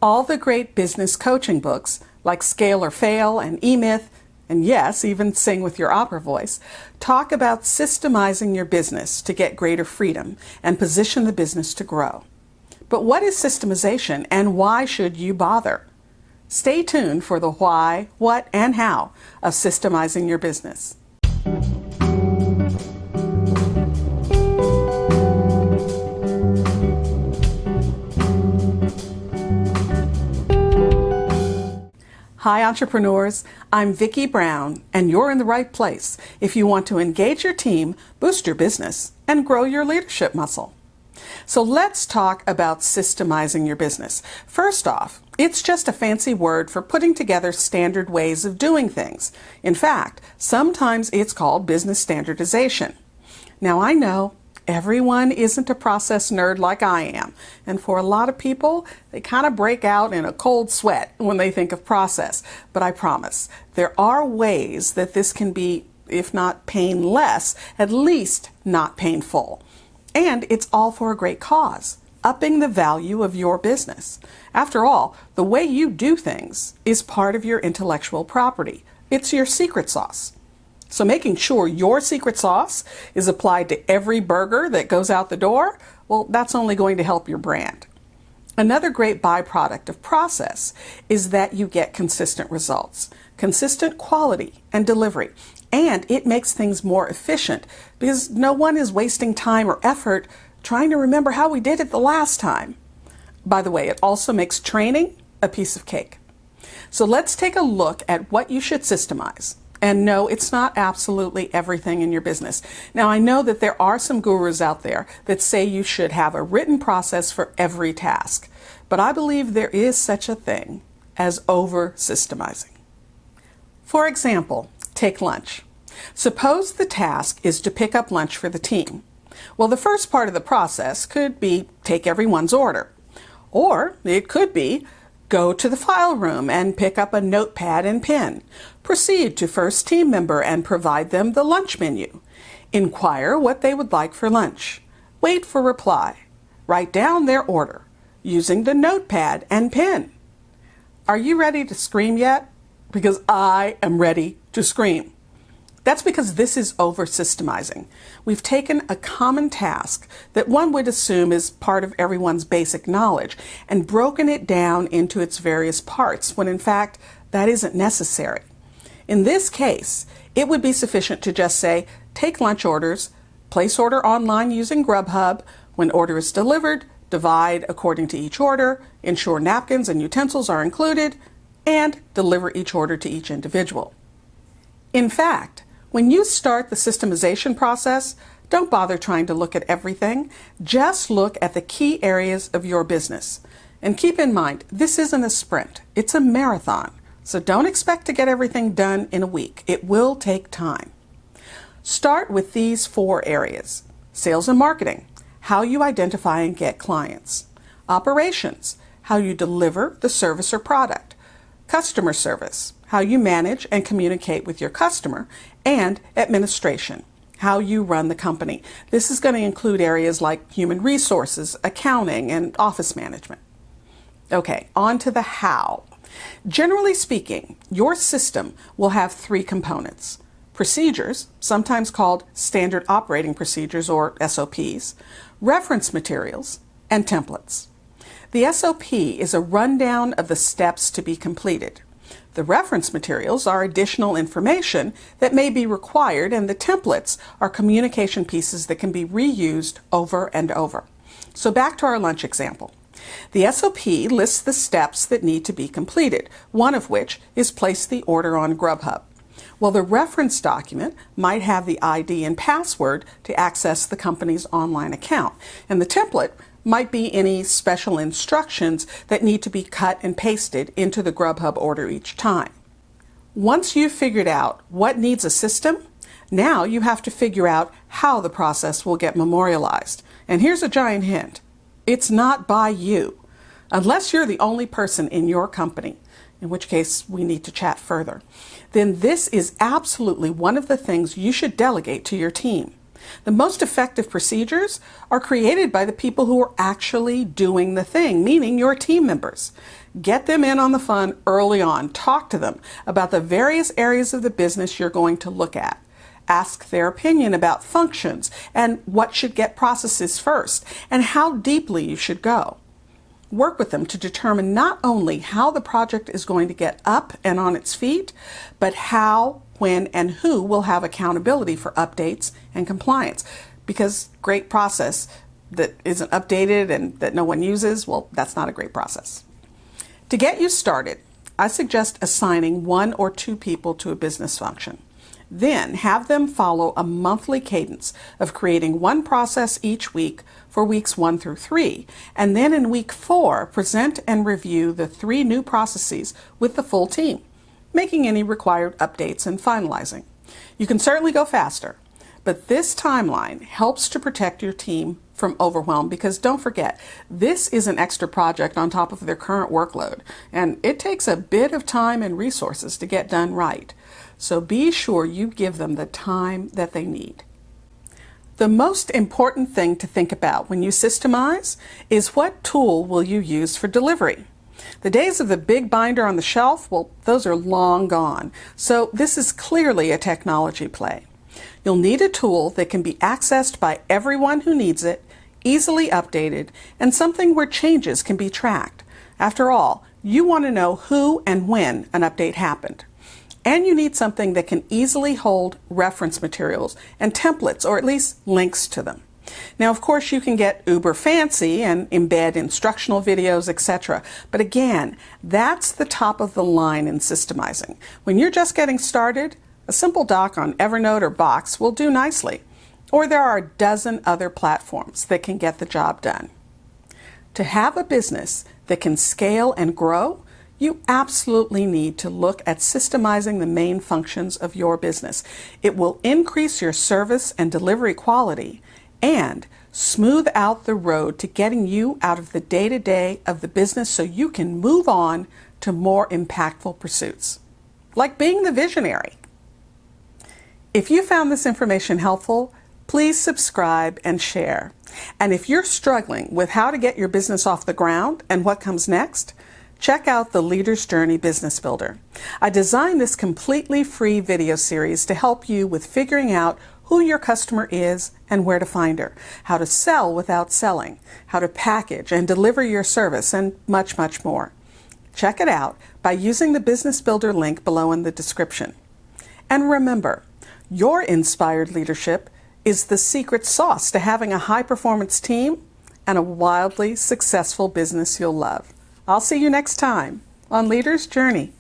All the great business coaching books, like Scale or Fail and E-Myth, and yes, even Sing with Your Opera Voice, talk about systemizing your business to get greater freedom and position the business to grow. But what is systemization, and why should you bother? Stay tuned for the why, what, and how of systemizing your business. Hi entrepreneurs, I'm Vicky Brown, and you're in the right place if you want to engage your team, boost your business, and grow your leadership muscle. So let's talk about systemizing your business. First off, it's just a fancy word for putting together standard ways of doing things. In fact, sometimes it's called business standardization. Now I know everyone isn't a process nerd like I am, and for a lot of people, they kind of break out in a cold sweat when they think of process. But I promise, there are ways that this can be, if not painless, at least not painful. And it's all for a great cause, upping the value of your business. After all, the way you do things is part of your intellectual property. It's your secret sauce. So making sure your secret sauce is applied to every burger that goes out the door, well, that's only going to help your brand. Another great byproduct of process is that you get consistent results, consistent quality and delivery, and it makes things more efficient because no one is wasting time or effort trying to remember how we did it the last time. By the way, it also makes training a piece of cake. So let's take a look at what you should systemize. And no, it's not absolutely everything in your business. Now, I know that there are some gurus out there that say you should have a written process for every task, but I believe there is such a thing as over-systemizing. For example, take lunch. Suppose the task is to pick up lunch for the team. Well, the first part of the process could be take everyone's order, or it could be go to the file room and pick up a notepad and pen. Proceed to first team member and provide them the lunch menu. Inquire what they would like for lunch. Wait for reply. Write down their order using the notepad and pen. Are you ready to scream yet? Because I am ready to scream. That's because this is over-systemizing. We've taken a common task that one would assume is part of everyone's basic knowledge and broken it down into its various parts, when in fact that isn't necessary. In this case, it would be sufficient to just say, take lunch orders, place order online using Grubhub, when order is delivered, divide according to each order, ensure napkins and utensils are included, and deliver each order to each individual. In fact, when you start the systemization process, don't bother trying to look at everything. Just look at the key areas of your business. And keep in mind, this isn't a sprint, it's a marathon. So don't expect to get everything done in a week. It will take time. Start with these 4 areas. Sales and marketing, how you identify and get clients. Operations, how you deliver the service or product. Customer service, how you manage and communicate with your customer. And administration, how you run the company. This is going to include areas like human resources, accounting, and office management. Okay, on to the how. Generally speaking, your system will have 3 components. Procedures, sometimes called standard operating procedures or SOPs, reference materials, and templates. The SOP is a rundown of the steps to be completed. The reference materials are additional information that may be required, and the templates are communication pieces that can be reused over and over. So back to our lunch example. The SOP lists the steps that need to be completed, one of which is place the order on Grubhub. Well, the reference document might have the ID and password to access the company's online account, and the template might be any special instructions that need to be cut and pasted into the Grubhub order each time. Once you've figured out what needs a system, now you have to figure out how the process will get memorialized. And here's a giant hint. It's not by you, unless you're the only person in your company, in which case we need to chat further. Then this is absolutely one of the things you should delegate to your team. The most effective procedures are created by the people who are actually doing the thing, meaning your team members. Get them in on the fun early on. Talk to them about the various areas of the business you're going to look at. Ask their opinion about functions and what should get processes first and how deeply you should go. Work with them to determine not only how the project is going to get up and on its feet, but how, when, and who will have accountability for updates and compliance. Because great process that isn't updated and that no one uses, well, that's not a great process. To get you started, I suggest assigning 1 or 2 people to a business function. Then have them follow a monthly cadence of creating 1 process each week for weeks 1 through 3, and then in week 4, present and review the 3 new processes with the full team, making any required updates and finalizing. You can certainly go faster, but this timeline helps to protect your team from overwhelm, because don't forget, this is an extra project on top of their current workload, and it takes a bit of time and resources to get done right. So be sure you give them the time that they need. The most important thing to think about when you systemize is what tool will you use for delivery. The days of the big binder on the shelf, well, those are long gone. So this is clearly a technology play. You'll need a tool that can be accessed by everyone who needs it, easily updated, and something where changes can be tracked. After all, you want to know who and when an update happened. And you need something that can easily hold reference materials and templates, or at least links to them. Now, of course, you can get uber fancy and embed instructional videos, etc. But again, that's the top of the line in systemizing. When you're just getting started, a simple doc on Evernote or Box will do nicely. Or there are a dozen other platforms that can get the job done. To have a business that can scale and grow, you absolutely need to look at systemizing the main functions of your business. It will increase your service and delivery quality and smooth out the road to getting you out of the day-to-day of the business so you can move on to more impactful pursuits, like being the visionary. If you found this information helpful, please subscribe and share. And if you're struggling with how to get your business off the ground and what comes next, check out the Leader's Journey Business Builder. I designed this completely free video series to help you with figuring out who your customer is and where to find her, how to sell without selling, how to package and deliver your service, and much, much more. Check it out by using the Business Builder link below in the description. And remember, your inspired leadership is the secret sauce to having a high-performance team and a wildly successful business you'll love. I'll see you next time on Leader's Journey.